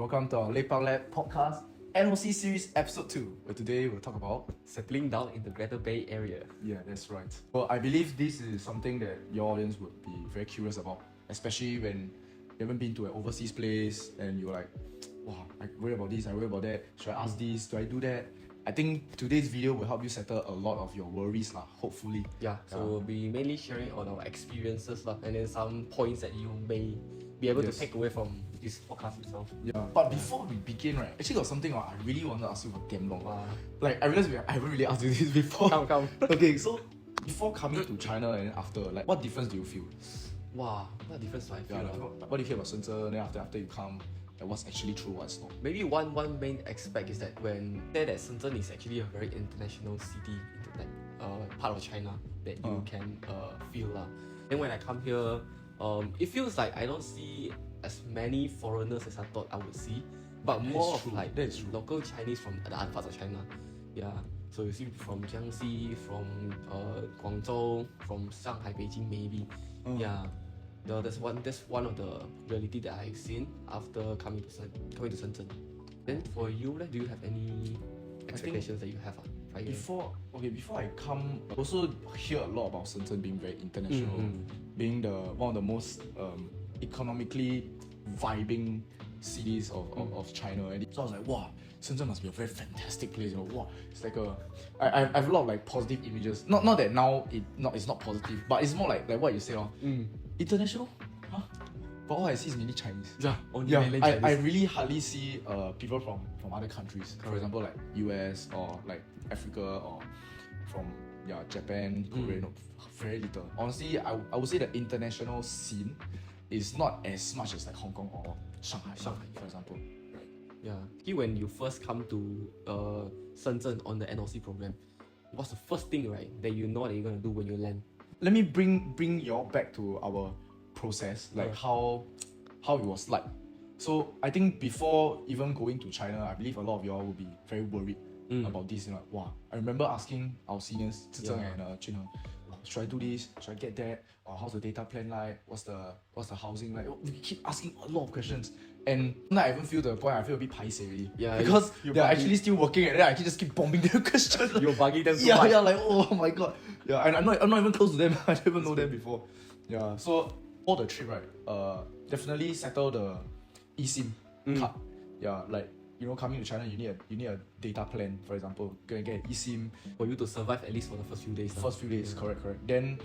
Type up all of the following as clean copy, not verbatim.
welcome to our LepakLab podcast, NOC series episode 2, where today we'll talk about... settling down in the Greater Bay Area. Yeah, that's right. Well, I believe this is something that your audience would be very curious about, especially when you haven't been to an overseas place and you're like, wow, I worry about this, I worry about that, should I ask this, do I do that? I think today's video will help you settle a lot of your worries, hopefully. So we'll be mainly sharing on our experiences and then some points that you may be able to take away from this podcast itself. Yeah, but before we begin, right, actually got something I really want to ask you for damn long. Like, I realized I haven't really asked you this before. Come. Okay, so before coming to China and after, like, what difference do you feel? Wow, what difference do I feel? What do you feel about Shenzhen? Then after you come, like, what's actually true, what's not? Maybe one main aspect is that when say that Shenzhen is actually a very international city, part of China that you can feel lah. Then when I come here, it feels like I don't see as many foreigners as I thought I would see, but more of like local Chinese from the other parts of China. Yeah, so you see from Jiangxi, from Guangzhou, from Shanghai, Beijing maybe. Yeah, that's one of the reality that I've seen after coming to Shenzhen. Then for you, do you have any expectations that you have? Before I come, I also hear a lot about Shenzhen being very international, being one of the most economically vibing cities of China. And so I was like, wow, Shenzhen must be a very fantastic place. Wow, it's like I have a lot of like positive images. Not that now it's not positive, but it's more like what you say, international. Huh? But all I see is mainly Chinese. Only Chinese. I really hardly see people from other countries. For example, like US or like Africa or from Japan, Korea. No, very little. Honestly, I would say the international scene is not as much as like Hong Kong or Shanghai, for example. Yeah. When you first come to Shenzhen on the NOC program, what's the first thing that you know that you're gonna do when you land? Let me bring you all back to our process, like how it was like. So I think before even going to China, I believe a lot of y'all will be very worried about this. Wow, I remember asking our seniors, Zizeng and Chin, should I do this? Should I get that? Or how's the data plan like? What's the housing like? We keep asking a lot of questions, and now I even feel to the point I feel a bit paiseh already. Because they're actually still working, and then I just keep bombing their questions. You're bugging them so much. Like, oh my god. And I'm not even close to them. I didn't even know them before. So for the trip, right, definitely settle the eSIM card. Like, coming to China, you need a data plan, for example. Go and get an eSIM for you to survive at least for the first few days. Correct. Then,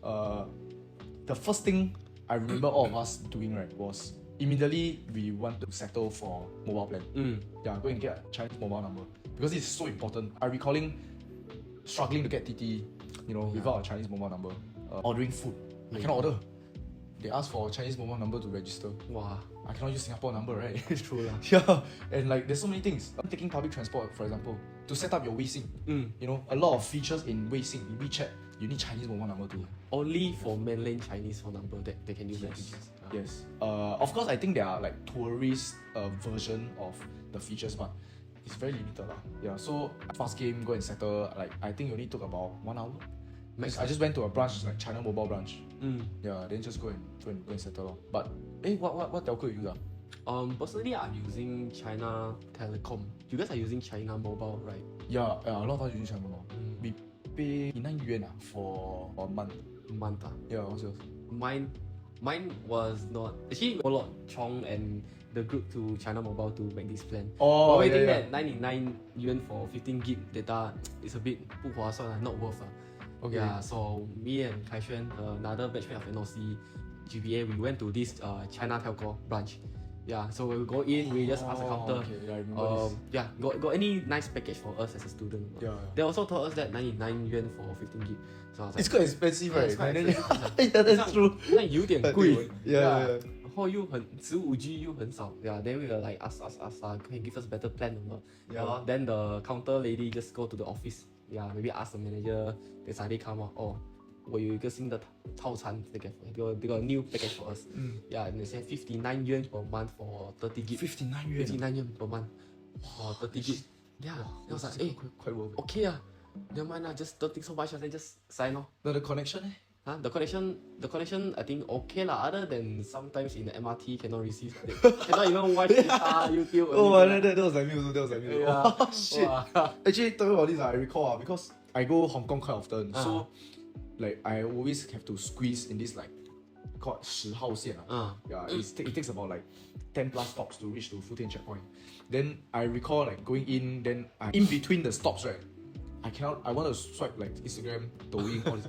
the first thing I remember all of us doing, right, was immediately we want to settle for mobile plan. Go and get a Chinese mobile number because it's so important. I'm recalling struggling to get TT, without a Chinese mobile number. Ordering food, I cannot order. They ask for a Chinese mobile number to register. Wow. I cannot use Singapore number, right? It's true lah. And like there's so many things. I'm taking public transport, for example, to set up your Weixin. A lot of features in Weixin, in WeChat, you need Chinese mobile number too. Only for mainland Chinese phone number that they can use messages. Yes. Of course, I think there are like tourist version of the features, but it's very limited lah. So fast game, go and settle. Like I think it only took about 1 hour. I just went to a branch, like China Mobile branch. Then just go and settle. But what telco you use? Personally, I'm using China Telecom. You guys are using China Mobile, right? A lot of us using China Mobile. We pay 9 yuan for a month. What's yours? Mine was not actually a lot Chong and the group to China Mobile to make this plan. But I think that 99 yuan for 15 gig data is a bit 不划算, not worth. So me and Kai Xuan, another batchmate of NOC, GBA, we went to this China Telco branch. So when we go in, we just ask the counter, got any nice package for us as a student? They also told us that 99 yuan for 15 gig. So I was like, it's quite expensive, right? It's quite expensive. That's true. 那有点贵。然后又很15G 又很少。Then we were like ask, can you give us better plan or not? Then the counter lady just go to the office. Maybe ask the manager. They suddenly come out. 我有一个新的套餐 they got a new package for us. And they say 59 yuan per month for 30 gig. 59 yuan per month. 30 gig. I was like, quite worth it. Okay never mind just don't think so much, then just sign off. The connection The connection I think okay lah. Other than sometimes in the MRT cannot receive, cannot even watch YouTube. Oh, that was like me also. That was like me. Yeah. Oh, shit. Wow. Actually, talking about this, I recall because I go Hong Kong quite often. So, like, I always have to squeeze in this like called 10号线. Yeah, it takes about like 10 plus stops to reach to Futian checkpoint. Then I recall like going in, then in between the stops, right? I want to swipe like Instagram, Douyin, all this.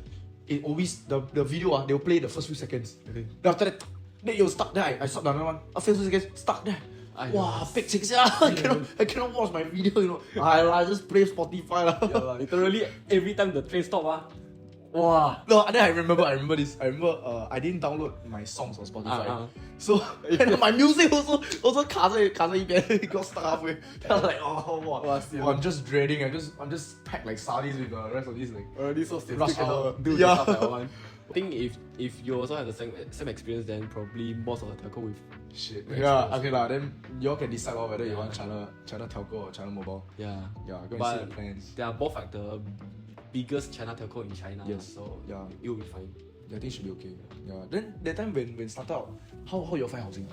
It always the video they'll play the first few seconds. Okay. Then after that, then you're stuck there. I stop the other one. After few seconds, stuck there. Wow, big six. I cannot watch my video, you know. I just play Spotify. Yeah, literally every time the train stop, wow. No, then I remember this. I remember I didn't download my songs on Spotify. So and my music also 卡在一边 it got stuck halfway. Then I was like, I'm just dreading. I'm just packed like sardines with the rest of these like already so rush hour. Do the stuff I want. I think if you also have the same experience, then probably most of the telco with shit. Yeah, okay lah. Then you all can decide whether you want China telco or China mobile. Yeah. Yeah, go and see the plans. They are both like the biggest China telco in China. Yes. So yeah, it will be fine. Yeah, I think it should be okay. Yeah. Then that time when started out, how you all find housing?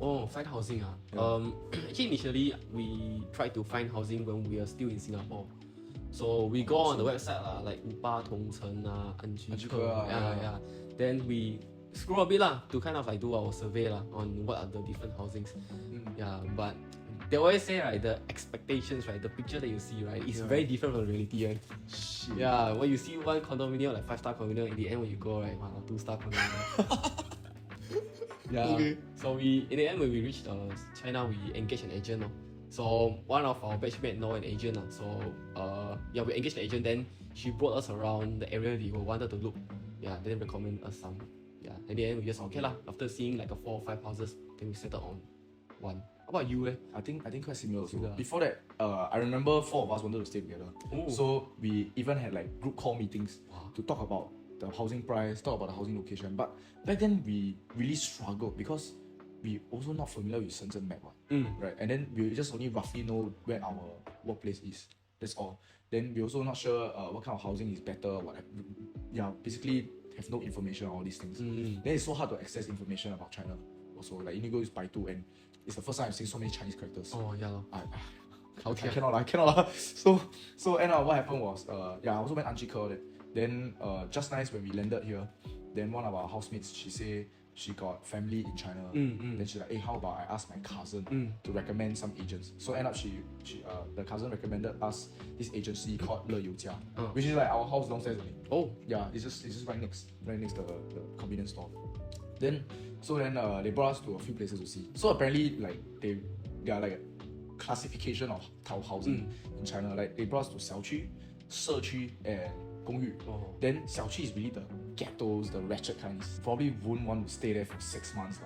Oh, find housing. Actually initially we tried to find housing when we are still in Singapore. So we go on the website like Upa, Tongcheng, Anjiker. Yeah. Then we scroll a bit to kind of like do our survey on what are the different housings. Yeah, but they always say right, the expectations, right, the picture that you see, right, is very different from reality. Right? Shit. Yeah, when you see one condominium like 5-star condominium, in the end when you go right, 2-star condominium. Yeah. Okay. So in the end when we reached China, we engaged an agent. So one of our batchmates know an agent. So we engaged the agent. Then she brought us around the area we wanted to look. Yeah, then recommend us some. Yeah, in the end we just okay lah. After seeing like 4 or 5 houses, then we settled on one. How about you? I think quite similar also. Before that, I remember 4 of us wanted to stay together. Ooh. So we even had like group call meetings to talk about the housing price, talk about the housing location. But back then we really struggled because we also not familiar with Shenzhen map, right? And then we just only roughly know where our workplace is. That's all. Then we also not sure what kind of housing is better. Whatever. Yeah, basically have no information on all these things. Then it's so hard to access information about China. Also, like Inigo is Baidu, and it's the first time I've seen so many Chinese characters. Oh yeah. I cannot. So end up what happened was I also went Anjiker. Then just nice when we landed here, then one of our housemates, she say she got family in China. Then she's like, hey, how about I ask my cousin to recommend some agents? So end up she the cousin recommended us this agency called Le Youjia, which is like our house downstairs only. Oh yeah, it's just right next to the convenience store. Then they brought us to a few places to see. So apparently like they are like a classification of town housing in China. Like they brought us to 小区, 社区, and 公寓. Then 小区 is really the ghettos, the ratchet kinds. Probably wouldn't want to stay there for 6 months.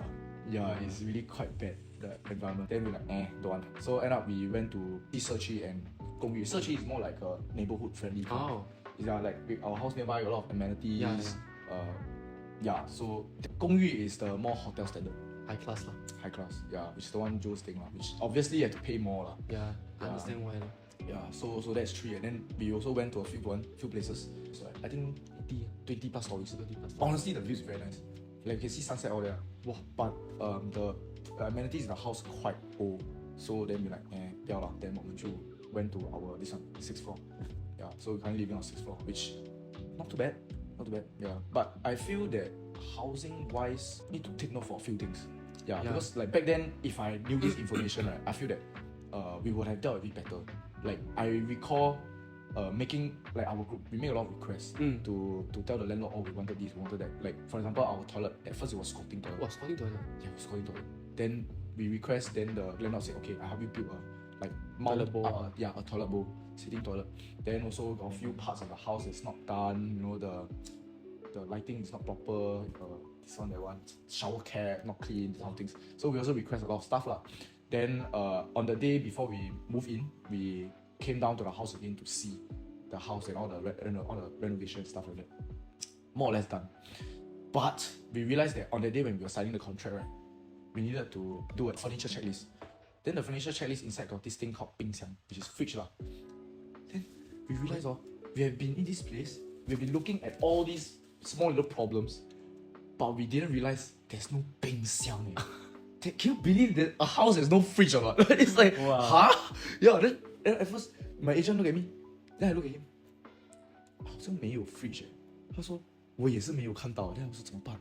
Yeah, it's really quite bad, the environment. Then we're like, don't want. So end up we went to 社区 and 公寓. 社区 is more like a neighborhood friendly kind. It's like our house nearby, a lot of amenities. So 公寓 is the more hotel standard. High class. Yeah, which is the one Joe's thing, which obviously you have to pay more. Yeah, I understand why. Yeah, so that's 3, and then we also went to a few places. So I think 20 plus stories. Honestly, the view is very nice. Like you can see sunset all there. Wow. But the amenities in the house quite old. So then we like, then we went to our 6th floor. Yeah, so we're currently living on 6th floor, which not too bad. Yeah. But I feel that housing wise need to take note for a few things. Yeah. Because like back then, if I knew this information, right, I feel that we would have dealt with it better. Like I recall making like our group, we made a lot of requests to tell the landlord, we wanted this, we wanted that. Like for example, our toilet, at first it was squatting toilet. What, squatting toilet? Yeah, it was squatting toilet. Then we request, then the landlord said, okay, I help you build a toilet bowl. A toilet bowl, sitting toilet. Then also got a few parts of the house that's not done, you know, the lighting is not proper, this one, that one, shower cap, not clean, these kind of things. So we also request a lot of stuff lah. Then on the day before we move in, we came down to the house again to see the house and all the renovation stuff like that. More or less done. But we realized that on the day when we were signing the contract, right, we needed to do a furniture checklist. Then the furniture checklist inside got this thing called 冰箱, which is fridge lah. Then we realized we have been in this place, we've been looking at all these small little problems, but we didn't realize there's no 冰箱. Can you believe that a house has no fridge or not? It's like, huh? Yeah, then at first my agent look at me, then I look at him. 好像没有 fridge 欸。他说我也是没有看到。then 我说怎么办？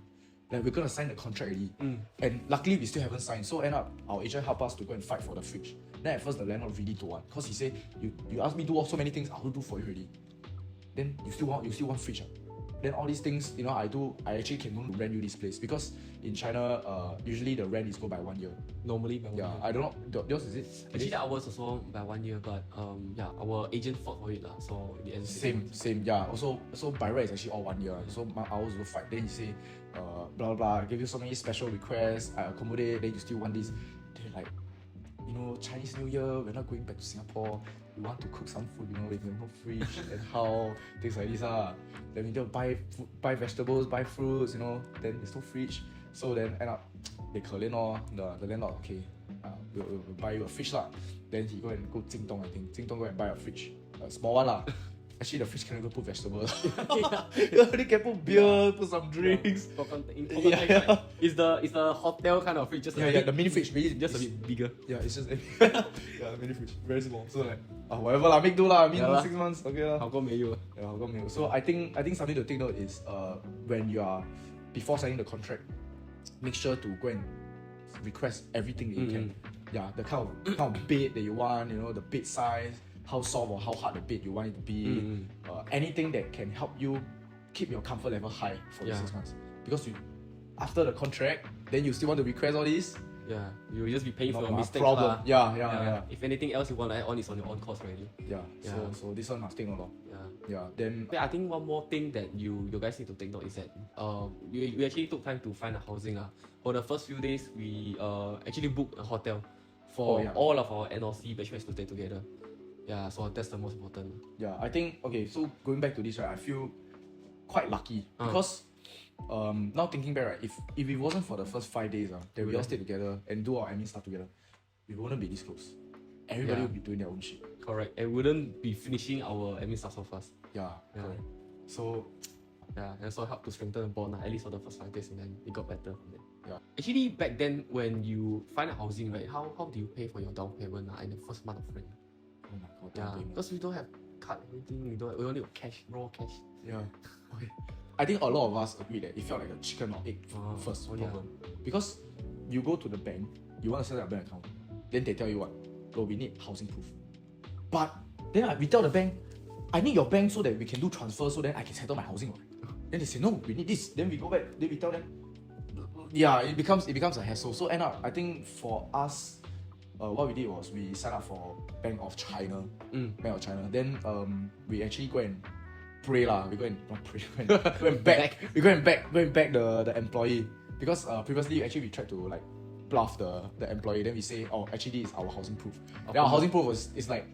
Like we're gonna sign the contract already, and luckily we still haven't signed. So end up our agent helped us to go and fight for the fridge. Then at first the landlord really don't want, cause he said you asked me to do so many things, I'll do for you already. Then you still want fridge. Then all these things, you know, I actually can go to rent you this place because in China, usually the rent is go by 1 year. Normally by 1 year. I don't know. Yours is it? Actually, ours also by 1 year, but yeah, our agent fought for it lah. So in the end, Same. Yeah. Also, so by right is actually all 1 year. So ours will fight. Then he say, blah blah blah. I give you so many special requests. I accommodate. Then you still want this. Then like, you know, Chinese New Year, we're not going back to Singapore. We want to cook some food, you know, with no fridge and how things like this. Then we need to buy vegetables, buy fruits, you know. Then there's no fridge. So then end up they call in the landlord, okay, we'll buy you a fridge lah. Then he go Jingdong, I think. Jingdong go and buy a fridge. A small one lah. Actually the fridge can even put vegetables. They can put beer, put some drinks. For context, right? It's the hotel kind of fridge, just the mini fridge, just a bit bigger. Yeah, it's just mini fridge, very small. So like whatever lah, make do lah. I mean 6 months, okay lah. 好过没有. Yeah, 好过没有. So I think something to take note is when you are before signing the contract, make sure to go and request everything that you can. Yeah, the kind of bed that you want, you know, the bed size, how soft or how hard the bed you want it to be, anything that can help you keep your comfort level high for the 6 months. Because after the contract, then you still want to request all this. Yeah, you'll just be paying for your mistakes. Problem. Yeah. If anything else you want to add on, it's on your own cost already. Yeah. So this one must take note. Yeah. Then I think one more thing that you guys need to take note is that we actually took time to find a housing. For the first few days, we actually booked a hotel for all of our NOC batchmates to stay together. Yeah, so that's the most important. Yeah, I think so going back to this, right, I feel quite lucky because now thinking back, right, if it wasn't for the first 5 days that we all stayed together and do our admin stuff together, we wouldn't be this close. Everybody would be doing their own shit. Correct. And wouldn't be finishing our admin stuff so fast. Yeah. Correct. So and also helped to strengthen the bond, at least for the first 5 days, and then it got better from there. Yeah. Actually, back then when you find a housing, right, how do you pay for your down payment in the first month of rent? Oh my god. Yeah, because we don't have card anything. We only have cash, raw cash. Yeah. Okay. I think a lot of us agree that it felt like a chicken or egg first problem. Because you go to the bank, you want to set up a bank account, then they tell you what? Oh, we need housing proof. But then we tell the bank, I need your bank so that we can do transfer so that I can settle my housing. Then they say, no, we need this. Then we go back, then we tell them. Yeah, it becomes a hassle. So end up, I think for us, what we did was we signed up for Bank of China. Bank of China. Then we actually go and pray lah. We go and not pray. Go and beg. We go and beg the employee because previously actually we tried to like bluff the employee. Then we say, oh, actually this is our housing proof. Then our housing proof is like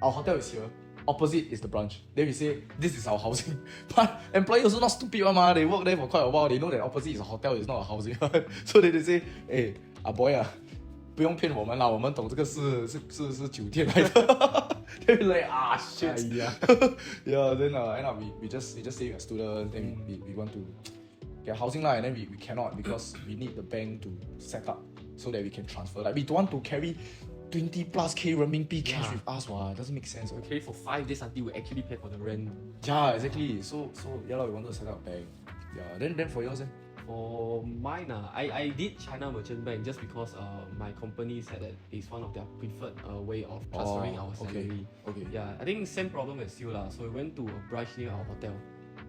our hotel is here. Opposite is the branch. Then we say this is our housing. But employee also not stupid one ma. They work there for quite a while. They know that opposite is a hotel, it's not a housing. So they say, hey, boy 不用骗我们啦，我们懂这个是酒店来的。Then we like shit. Yeah. Then end up we just say we're students. Then we want to get housing lah, and then we cannot because we need the bank to set up so that we can transfer. Like we don't want to carry 20+ K renminbi cash with us. Wow, it doesn't make sense. We carry for 5 days until we actually pay for the rent. Yeah, exactly. So yeah, we wanted to set up a bank. Yeah. Then for yours. For mine, I did China Merchant Bank just because my company said that it's one of their preferred way of transferring our salary. Okay. Yeah, I think same problem as you lah. So we went to a branch near our hotel.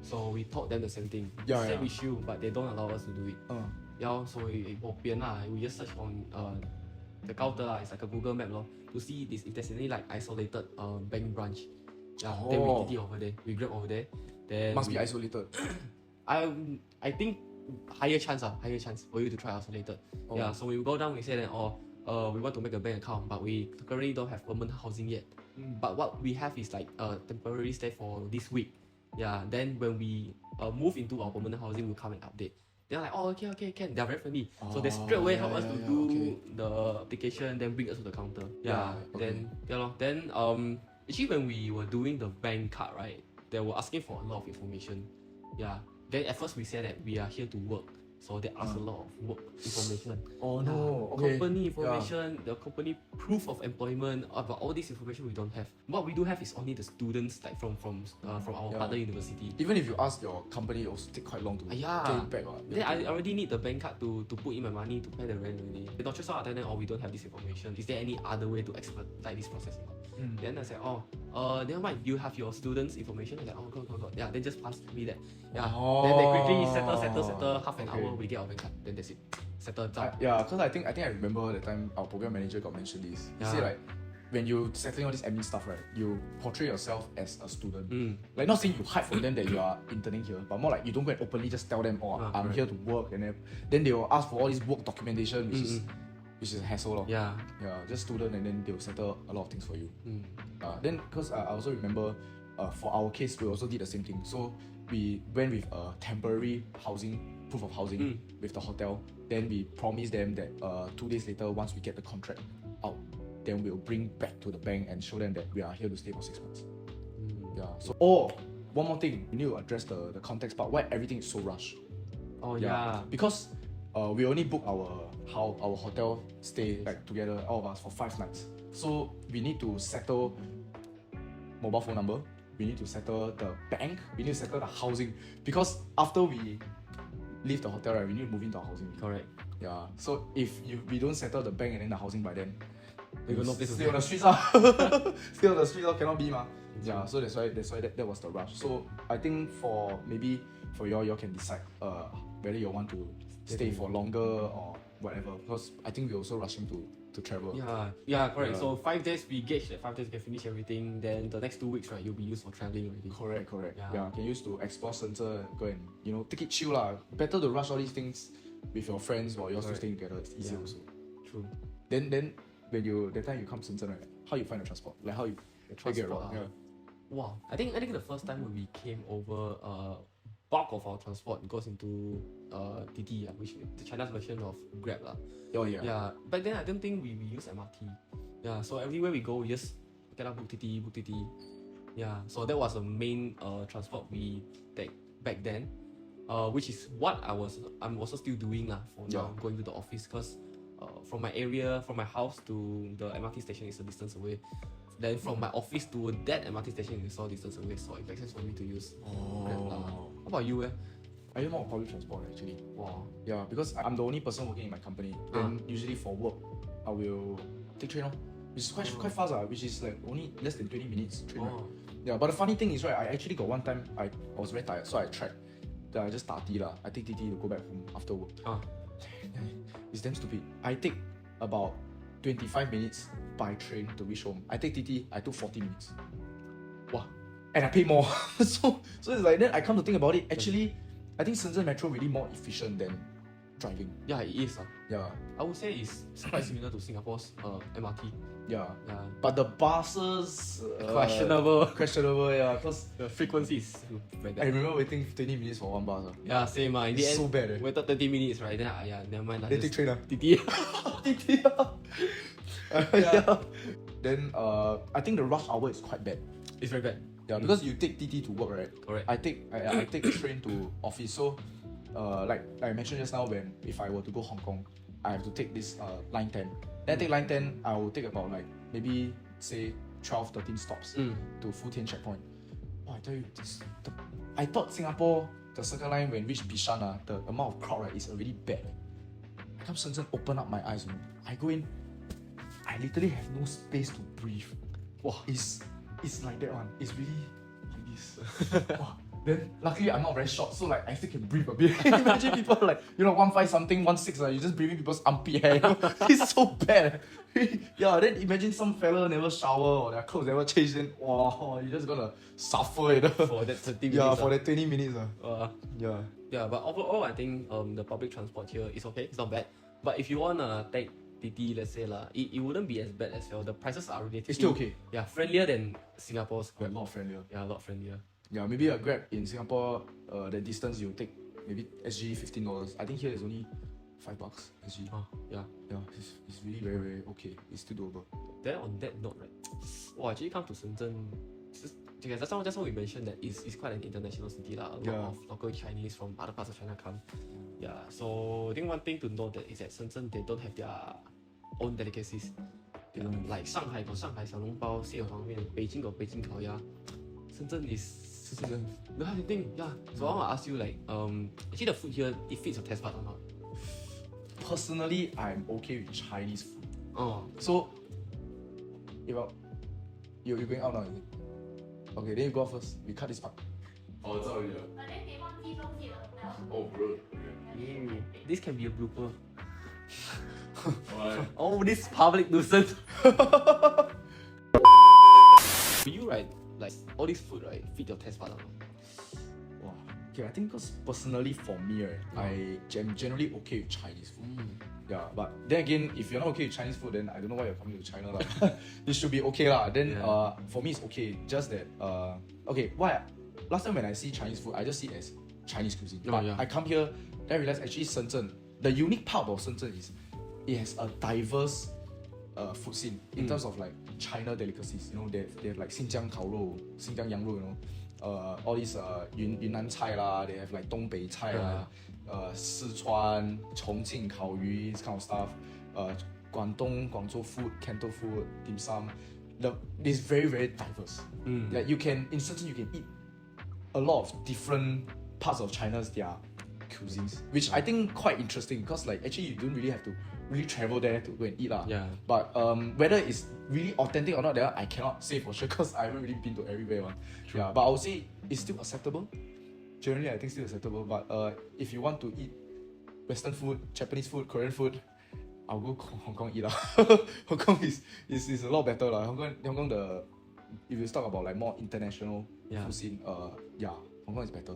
So we taught them the same thing. Same issue, but they don't allow us to do it. Yeah, so we just search on the counter it's like a Google map to see if there's any like isolated bank branch. Yeah, then we did it over there. We grabbed over there. Then must be isolated. I think higher chance for you to try isolated. Yeah, so we go down, we say that we want to make a bank account, but we currently don't have permanent housing yet. But what we have is like a temporary stay for this week. Yeah, then when we move into our permanent housing, we'll come and update. They're like, okay, can. They're very friendly. So they straight away help us to do the application, then bring us to the counter. Then actually when we were doing the bank card, right, they were asking for a lot of information. Yeah. then at first we said that we are here to work. So they ask a lot of work information. Oh no, okay. Company information, the company proof of employment, about all this information we don't have. What we do have is only the students like from our partner university. Even if you ask your company, it also take quite long to get it back. Then I already need the bank card to put in my money to pay the rent already. The doctor saw attendant, we don't have this information. Is there any other way to expedite this process? Then I said, never mind, you have your students' information. I said, God. Yeah, then just pass me that. Yeah. Then they quickly settle, half an hour, we get our bank card. Then that's it. Settle down. Because I think I remember the time our program manager got mentioned this. He said like, when you settling all this admin stuff, right, you portray yourself as a student. Like not saying you hide from them that you are interning here, but more like you don't go and openly just tell them, I'm here to work, and then they will ask for all this work documentation, which is a hassle. Just student, and then they will settle a lot of things for you. Then because I also remember for our case, we also did the same thing. So we went with a temporary proof of housing with the hotel. Then we promised them that 2 days later, once we get the contract out, then we'll bring back to the bank and show them that we are here to stay for 6 months. So one more thing, we need to address the context part, why everything is so rushed. Because we only booked our hotel stay like together, all of us, for 5 nights. So we need to settle mobile phone number, we need to settle the bank, we need to settle the housing, because after we leave the hotel, right, we need to move into our housing. Correct. So if we don't settle the bank and then the housing by then, we will not stay on the streets. Stay on the streets cannot be. So that's why that was the rush. So I think maybe for y'all can decide whether you want to stay for longer or whatever, because I think we're also rushing to travel. Correct. So 5 days, we gauge that 5 days we can finish everything. Then the next 2 weeks, right, you'll be used for traveling already. Correct. Can use to explore Shenzhen, go and take it chill lah. Better to rush all these things with your friends while you're still staying together. It's easier also. True. Then when that time you come Shenzhen, right, how you find the transport? Like how you get around? Wow. I think the first time when we came over, bulk of our transport goes into Didi, which is China's version of Grab lah. Back then I don't think we use MRT. So everywhere we go, we just book Didi. So that was the main transport we take back then, which is what I'm also still doing lah for now, going to the office, because from my area, from my house to the MRT station is a distance away. Then from my office to that MRT station is a distance away, so it makes sense for me to use Grab lah. How about you? I use more public transport actually. Because I'm the only person working in my company. Then usually for work, I will take train, which is quite fast, which is like only less than 20 minutes train. Right? But the funny thing is, right, I actually got one time I was very tired, so I tried. Then I just started lah. I take TT to go back home after work. It's damn stupid. I take about 25 minutes by train to reach home. I take TT, I took 40 minutes. Wow. And I pay more. so it's like, then I come to think about it, actually, I think Shenzhen Metro really more efficient than driving. It is. I would say it's quite similar to Singapore's MRT. But the buses questionable, because the frequency is very bad. I remember waiting 20 minutes for one bus. Same. In the end, so bad. Waited 30 minutes, right? Then never mind. They take train. TT. Then I think the rush hour is quite bad. It's very bad. Because you take TT to work, right? Correct. I take the train to office. So like I mentioned just now, if I were to go Hong Kong, I have to take this line 10. Then I take line 10, I will take about like maybe say 12, 13 stops to Futian checkpoint. I tell you, I thought Singapore, the Circle Line, when reach Bishan, the amount of crowd, right, is already bad. I come Shenzhen, open up my eyes. I go in, I literally have no space to breathe. It's like that one. It's really like this. Then luckily I'm not very short, so like I still can breathe a bit. Imagine people like 1.5 something, 1.6, you just breathing people's armpit hair. It's so bad. Then imagine some fella never shower or their clothes never changed, then you're just gonna suffer for that 30 minutes. For that 20 minutes. But overall I think the public transport here is okay, it's not bad. But if you wanna take TT, let's say it wouldn't be as bad as well. The prices are relatively, it's still okay. Friendlier than Singapore's Grab. A lot friendlier. A lot friendlier. Maybe a Grab in Singapore, the distance you take maybe SG $15. I think here is only $5 SG. It's really very, very okay. It's still doable. Then on that note, right, actually come to Shenzhen, because just now we mentioned that it's quite an international city lah. A lot of local Chinese from other parts of China come. Yeah, so I think one thing to note that is that Shenzhen they don't have their own delicacies. You know, like Shanghai got Shanghai 小笼包、蟹黄面, Beijing got Beijing 烤鸭. Shenzhen is no, how do you think? Yeah. So I want to ask you like, actually the food here it fits your taste bud or not? Personally, I'm okay with Chinese food. Oh. So, you're going out now, is it? Okay, then you go out first. We cut this part. Oh, it's already. Oh, bro. Yeah. This can be a blooper. Why? Oh, this public nuisance. For you, right? Like all this food, right? Fit your taste bud or not? Wow. Okay, I think because personally for me, right, I am generally okay with Chinese food. Yeah, but then again, if you're not okay with Chinese food, then I don't know why you're coming to China lah. This should be okay lah. Then for me it's okay. Just that okay, why? Last time when I see Chinese food, I just see it as Chinese cuisine. But I come here, then I realize actually Shenzhen, the unique part about Shenzhen is it has a diverse food scene in terms of like China delicacies. You know, they have like Xinjiang 烤肉, Xinjiang 羊肉, you know, all these Yunnan 菜 lah. They have like 东北菜 lah, Sichuan, Chongqing 烤鱼, this kind of stuff. Guangdong, Guangzhou food, Canton food, dim sum. It's very very diverse. Like you can in Shenzhen you can eat a lot of different parts of China's their cuisines, which I think quite interesting because like actually you don't really have to really travel there to go and eat lah. Yeah. But whether it's really authentic or not, that I cannot say for sure because I haven't really been to everywhere one. Yeah, but I would say it's still acceptable. Generally, I think still acceptable. But if you want to eat Western food, Japanese food, Korean food, I'll go Hong Kong eat lah. Hong Kong is a lot better lah. Hong Kong if you talk about like more international food scene, Hong Kong is better.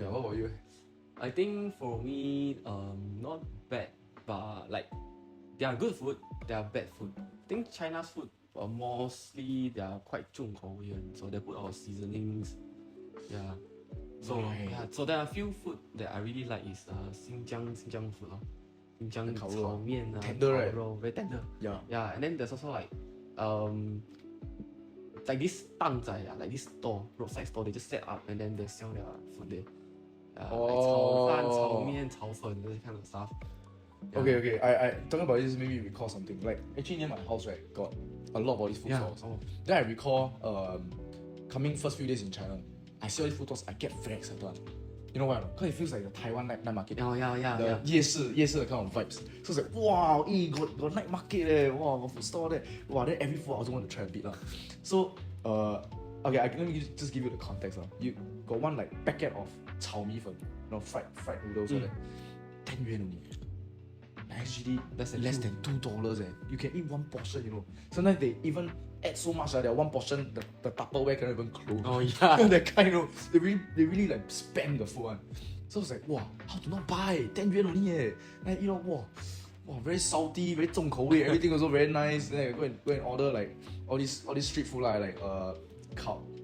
Yeah, what about you? I think for me, not bad, but like they are good food, they are bad food. I think China's food mostly they are quite 重口味, so they put our seasonings. Yeah. So so there are a few food that I really like is Xinjiang food. Xinjiang 炒面, tender, right? Very tender. Yeah. And then there's also like this 档仔, like this store, roadside store, they just set up and then they sell their food there. Like 炒饭, 炒面, 炒粉, this kind of stuff. Yeah. Okay. I talking about this made me recall something. Like actually near my house, right, got a lot of all these food stores. Then I recall coming first few days in China, I see all these food stores, I get very excited. You know why? Because it feels like the Taiwan night market. Yeah. The 夜市 kind of vibes. So it's like, wow, got night market there. Wow, got food store there. Wow, then every food I also want to try a bit. So, okay, let me just give you the context. You got one like packet of 炒米粉, you know, fried noodles, so that 10 yuan only. Actually, that's less than $2. You can eat one portion, you know. Sometimes they even add so much that one portion, the Tupperware cannot even close. Oh yeah. That kind of, they really like spam the food one. So it's like, wow, how to not buy? 10 yuan only. Like, you know, wow, very salty, very 重口味, everything also very nice. Then I go and order like all this street food like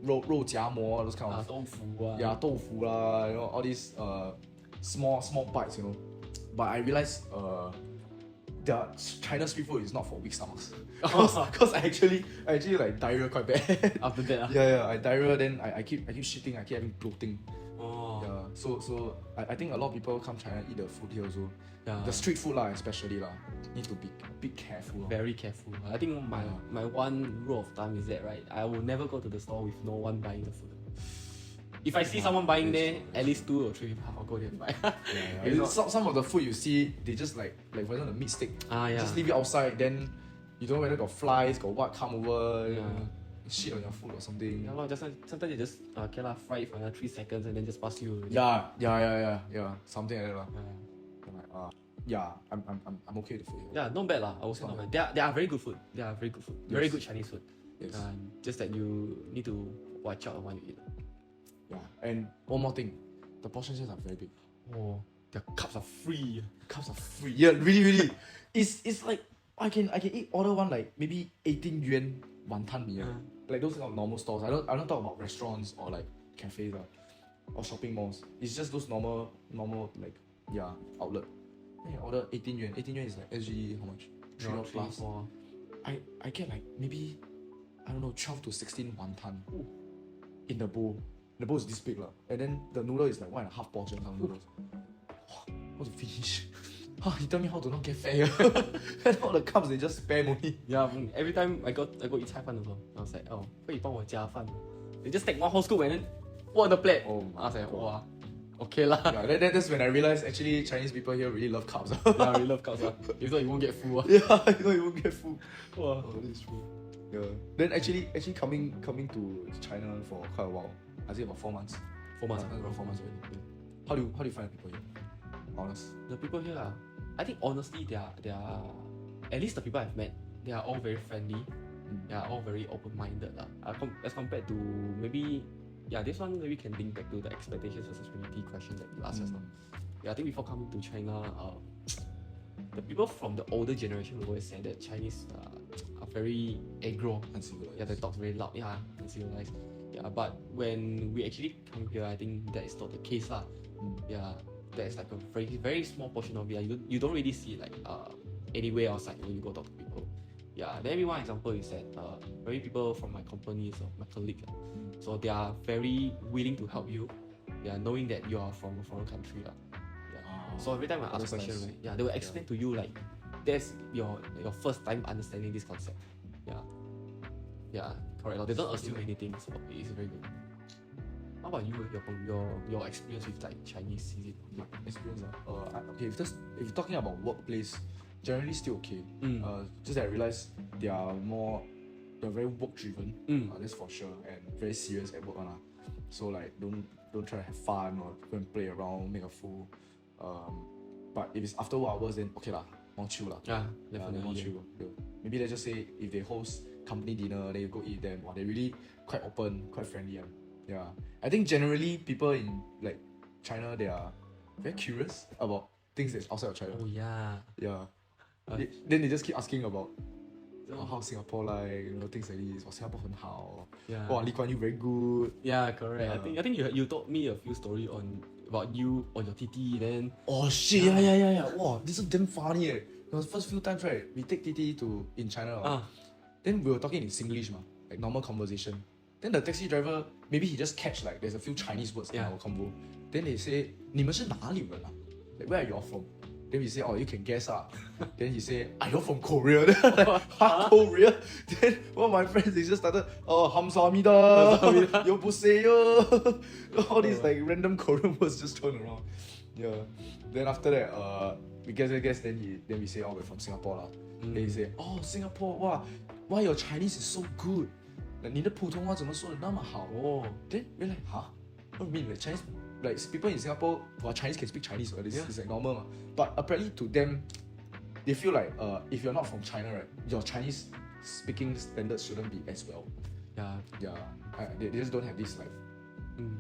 肉夹馍, those kind of 豆腐. Yeah, 豆腐 lah, you know, all these small bites, you know. But I realized the China street food is not for weak stomachs. Because I actually like diarrhea quite bad. After that, yeah, I diarrhea, then I keep shitting, I keep having bloating. Oh. Yeah, so I think a lot of people come China eat the food here also. Yeah. The street food lah, especially lah, need to be careful. Very careful. I think my one rule of thumb is that, right, I will never go to the store with no one buying the food. If I see someone buying there, at least 2 or 3 people, I'll go there and buy. Yeah. Some of the food you see, they just like for example the meat stick, just leave it outside, then you don't know whether got flies, got what come over, you know, shit on your food or something. Yeah, sometimes they just fry it for another 3 seconds and then just pass you. Yeah, something like that. I'm okay with the food. Yeah, not bad lah. I would say not bad. They are very good food. Yes. Very good Chinese food. Yes. Just that you need to watch out when you eat. Yeah, and one more thing, the portion sizes are very big. Oh, their cups are free. Yeah, really. It's like I can order one like maybe 18 yuan wanton mee. Like those kind of normal stores. I don't talk about restaurants or like cafes or shopping malls. It's just those normal like outlet. Then I order 18 yuan. 18 yuan is like SG how much? 3 plus. 4. I get like maybe 12 to 16 wanton. in the bowl. The bowl is this big, and then the noodle is like 1.5 portions of noodles. How to finish? He tell me how to not get fat. And all the cups they just spam only. Yeah, every time I go eat 菜饭 also, I was like, oh, 可以帮我加饭? They just take one whole scoop and then put on the plate. Oh, I was like, wow, okay lah. Yeah, that's when I realized actually Chinese people here really love carbs. Yeah, I really love carbs. If not, you won't get full. Yeah, you won't get full. Wow. Oh, that's true. Yeah. Then actually coming to China for quite a while. I say about 4 months. 4 months. Around 4 months already. How do you find the people here? Honest. The people here, I think honestly, they are at least the people I've met, they are all very friendly. They are all very open-minded. As compared to maybe, this one maybe can link back to the expectations versus reality question that you asked us. I think before coming to China, the people from the older generation always say that Chinese are very aggro. Uncivilized. Yeah, they talk very loud. Yeah, uncivilized. Yeah, but when we actually come here, I think that is not the case lah. Yeah, that's like a very very small portion of it. You don't really see like anywhere outside when you go talk to people. Yeah, then maybe one example is that very people from my company, so my colleague, so they are very willing to help you. Yeah, knowing that you are from a foreign country lah. Yeah. So every time I ask questions, right, they will explain to you like that's your first time understanding this concept. Yeah, correct. They don't assume anything, so it's very good. How about you? Your experience with like Chinese? Is it experience? Okay, if you're talking about workplace, generally still okay. Just that I realize they're very work driven. That's for sure, and very serious at work. So like don't try to have fun or go and play around, make a fool. But if it's after work hours, then okay lah, more chill lah. Yeah, definitely more chill. Maybe let's just say if they host company dinner, then you go eat them. Or they're really quite open, quite friendly. Yeah, I think generally people in like China, they are very curious about things that's outside of China. Oh yeah. Then they just keep asking about how Singapore like, things like this. Singapore 很好. Yeah. Lee Kuan Yew very good. Yeah, correct. I think you told me a few stories about you on your TT then. Oh shit, yeah. Wow, this is damn funny. It was first few times, right? We take TT in China. Then we were talking in Singlish, like normal conversation. Then the taxi driver, maybe he just catch like there's a few Chinese words in our convo. Then they say, 你们是哪里人? Like, where are you all from? Then we say, oh, you can guess. Then he say, are you from Korea? Then I'm like, Korea? Then one of my friends, they just started, 감사합니다, 여보세요. All these like random Korean words just thrown around. Yeah. Then after that, we guess. Then we say, oh, we're from Singapore. Then he say, oh, Singapore, wow, why your Chinese is so good? Like, 你的普通话怎么说得那么好? Then we're like, huh? What do you mean? Like Chinese, like people in Singapore who are Chinese can speak Chinese, right? It's like normal. But apparently to them, they feel like if you're not from China, right, your Chinese speaking standards shouldn't be as well. They just don't have this like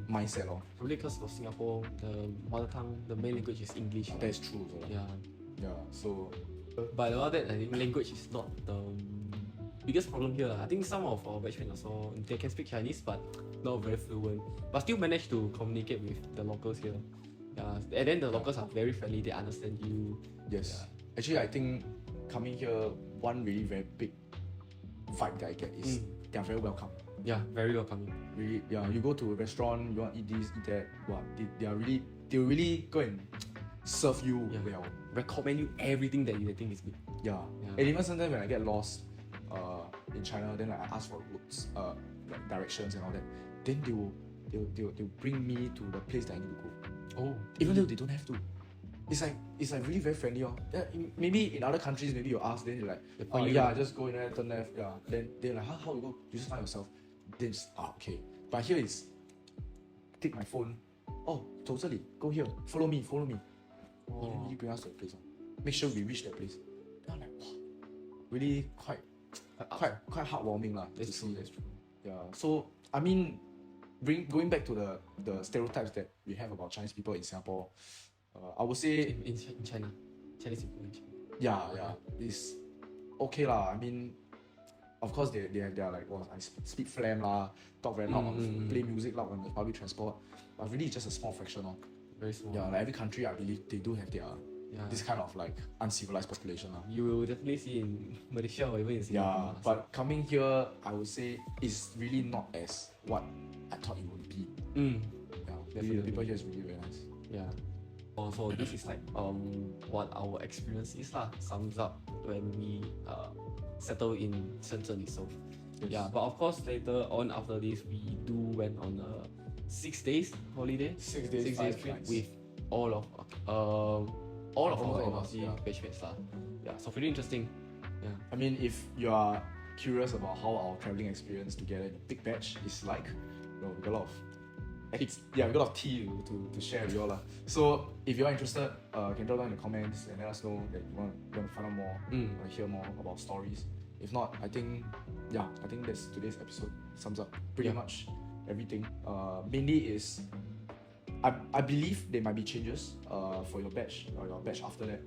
mindset. Probably because of Singapore, the mother tongue, the main language is English. That is true. So. But all that, I think language is not the biggest problem here. I think some of our batchmates also, they can speak Chinese but not very fluent, but still manage to communicate with the locals here. And then the locals are very friendly, they understand you. Yes. Actually, I think coming here, one really very big vibe that I get is they are very welcome. Yeah, very welcoming. Really, you go to a restaurant, you want to eat this, eat that. They really go and serve you well. Recommend you everything that they think is good. And even sometimes when I get lost in China, then I ask for routes, like directions and all that. Then they'll bring me to the place that I need to go. Even though they don't have to. It's like really very friendly. Maybe in other countries, maybe you ask, then you're like, just go in there, turn left. Then they're like, how you go? You just find yourself. Then it's okay. But here is take my phone. Go here, follow me. Then you bring us to the place. Make sure we reach that place. Then I'm like, wow, really quite heartwarming lah. That's true. Yeah. So I mean, going back to the stereotypes that we have about Chinese people in Singapore, I would say in China, Chinese people in China. Yeah, it's okay lah. I mean, of course they are like, I speak phlegm lah, talk very loud, play music loud on the public transport. But really, it's just a small fraction. Very small. Yeah, like every country, I believe they do have their this kind of like uncivilized population. You will definitely see in Malaysia or even in Singapore. But coming here, I would say it's really not as what I thought it would be. Mm. Yeah, really, Definitely. the people here is really very nice. Yeah. So this is like what our experience is lah. Sums up when we settle in Shenzhen itself. Yes. Yeah, but of course later on after this we do went on a 6 days holiday. 6 days, 5 trip nights. with all of our All of us, NOC yeah. batchmates lah. Yeah, so pretty interesting. Yeah. I mean, if you are curious about how our traveling experience together in a big batch is like, we got a lot of we got a lot of tea to share with you all lah. So if you're interested, you can drop down in the comments and let us know that you want to find out more, want to hear more about stories. If not, I think that's today's episode. Sums up pretty much everything. Mainly is I believe there might be changes for your batch or your batch after that.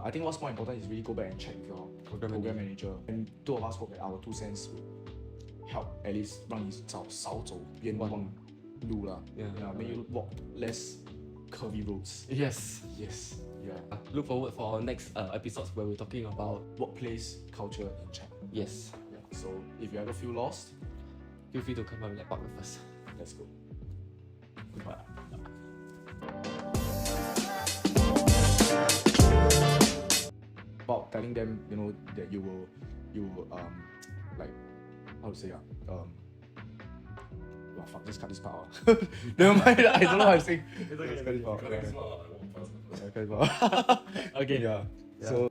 I think what's more important is really go back and check with your program manager. And two of us hope that our 2 cents would help at least 让你少走冤枉路啦. Make you walk less curvy roads. Yes. Yeah. Look forward for our next episodes where we're talking about Workplace culture in China. yes. Yeah. So if you ever feel lost, Feel free to come and Lepak with us. let's go. Goodbye. About telling them, that you will like, how to say fuck, just cut this part out. Never mind, I don't know how to say. Just cut this part out. Okay. Yeah. So